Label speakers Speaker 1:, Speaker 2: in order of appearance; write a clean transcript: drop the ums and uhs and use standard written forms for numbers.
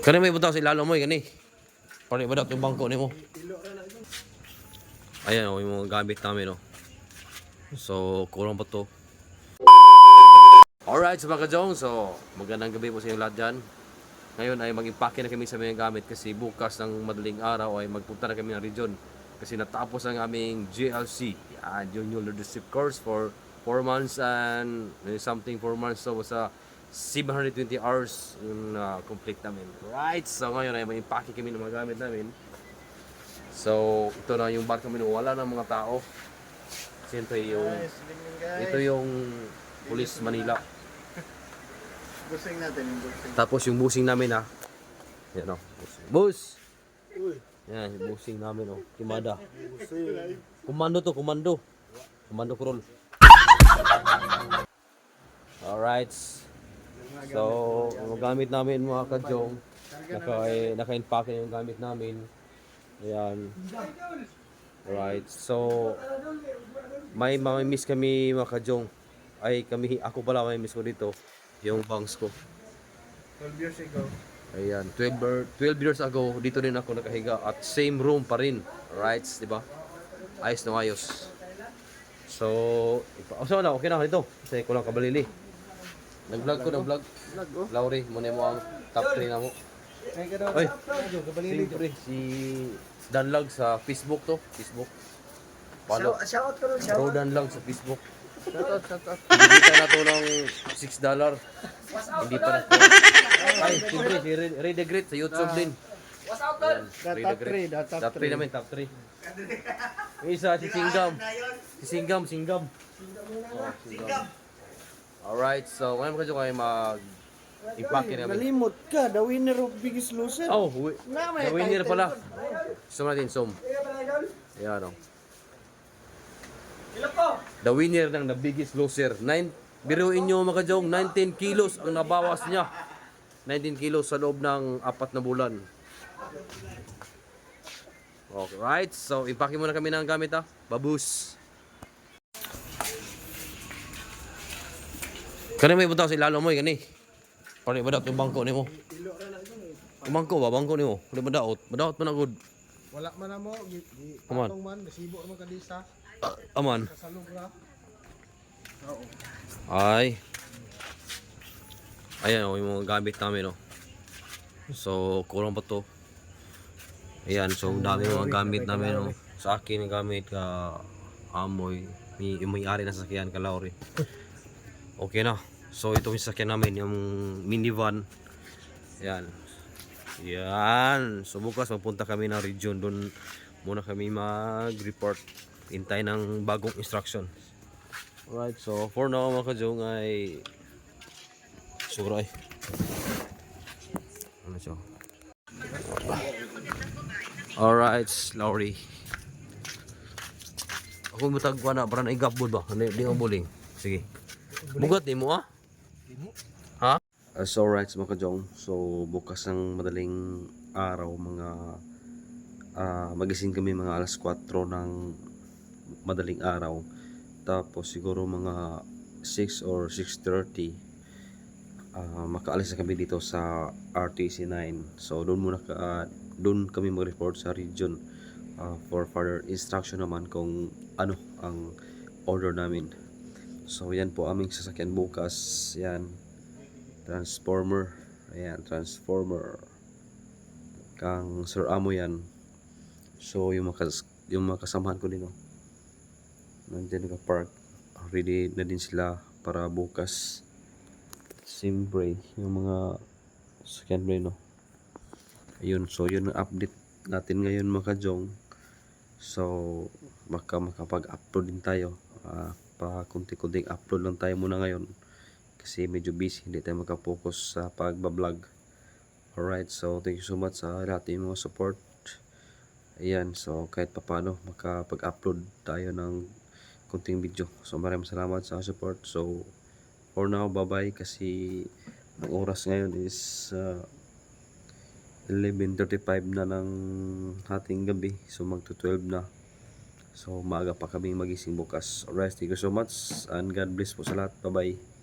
Speaker 1: Kani may butaw sa ilalo mo gani. Pare ba daw yung bangko nimo? Ayan oh, yung mga gamit namin oh. So, kulang pa to. Alright, so mga kajong, so magandang gabi po sa inyo lahat dyan. Ngayon ay mag-impake na kami sa mga gamit kasi bukas ng madaling araw ay magpunta na kami ng region. Kasi natapos ang aming GLC, Junior Leadership Course for 4 months and something 4 months. So, basta 720 hours yung complete namin. Right, so ngayon ay mag-impake kami ng mga gamit namin. So, ito na yung bar kami, wala ng mga tao. Kasi ito yung Police Manila.
Speaker 2: Busing natin yung busing.
Speaker 1: Tapos yung busing namin ha. Yan o. Bus! Yan, yung busing namin o. Kimada. Komando to, komando. Komando kurol. Alright. So, yung gamit namin mga kadyong. Naka-impake yung gamit namin. Ayan. Alright. So, may miss kami mga kadyong. Ako pala may miss ko dito. Yung bangs ko.
Speaker 2: 12 years ago.
Speaker 1: Ayan, 12 years ago, dito din ako nakahiga at same room pa rin. Right, di ba? Ayos na ayos. So, na, okay na dito. Kasi ko lang kabalili. Nag-vlog ko, nag-vlog. Lauri, muna mo ang top 3 na mo. Oy, siyempre, si Danlag sa Facebook to. Facebook. Follow.
Speaker 2: Shout ko rin,
Speaker 1: Bro Danlag sa Facebook. Shout out. Bibita na to ng $6. Hindi pa na. Ay, siyempre, si Ray the Great sa YouTube din.
Speaker 2: What's out there?
Speaker 1: Top 3 namin, top 3. Yung isa, si Singgam. Si Singgam. Singgam. Alright, so ngayon kayo mag-impake namin.
Speaker 2: Nalimot ka, the winner of Biggest Loser.
Speaker 1: Oh, the winner pala. Sum natin, sum. Ayan o. The winner ng The Biggest Loser. Biruin nyo mga kajong, 19 kilos ang nabawas niya. 19 kilos sa loob ng 4 na bulan. Alright, so impake muna kami ng gamit ha. Babus. Kani may butaw sa ilalo mo gani. Pare ba daw yung bangko nimo? Yung bangko ba? Bangko nimo? Kani ba daot? Madaot man agud.
Speaker 2: Wala man na mo,
Speaker 1: Aman.
Speaker 2: patong man, nasibo naman kadisa.
Speaker 1: Aman.
Speaker 2: Kasalugra. Oo.
Speaker 1: Ay. Ayan o, yung mga gamit namin o. So, kulang pa to. Ayan, so dami mga gamit namin o. Sa akin yung gamit ka amoy. Yung may-ari na sasakyan ka Lauri. Okay na. So, ito yung sasakyan namin, yung minivan. Ayan. Ayan. So, bukas magpunta kami ng region. Doon muna kami mag-report. Hintay ng bagong instruction. Alright, so for now mga kajong ay siguro ay ano siya? Alright, Lauri. Ako matagwa na para na igapbol ba? Hindi mo buling. Sige. Bugat di mo ah? Ha? So alright mga kajong. So bukas ng madaling araw mga magising kami mga alas 4 ng madaling araw. Tapos siguro mga 6 or 6:30 makaalis na kami dito sa RTC 9. So doon kami mag-report sa region for further instruction naman kung ano ang order namin. So yan po aming sasakyan bukas. Yan, transformer. Ayan, transformer kang Sir Amo yan. So yung mga kasamahan ko din nandiyan naka-park, ready na din sila para bukas. Siyempre yung mga sasakyan rin ayun, so yun ang update natin ngayon mga kajong. So makapag-upload din tayo, pa kunti-kunting upload lang tayo muna ngayon kasi medyo busy, hindi tayo makapokus sa pagbablog. Alright, so thank you so much sa lahat ng mga support. Ayan, so kahit papano makapag-upload tayo ng kunting video. So maraming salamat sa support. So for now, bye bye kasi ang oras ngayon is 11:35 na ng hating gabi. So magto-12 na. So maaga pa kami magising bukas. Alright, thank you so much and God bless po sa lahat. Bye bye.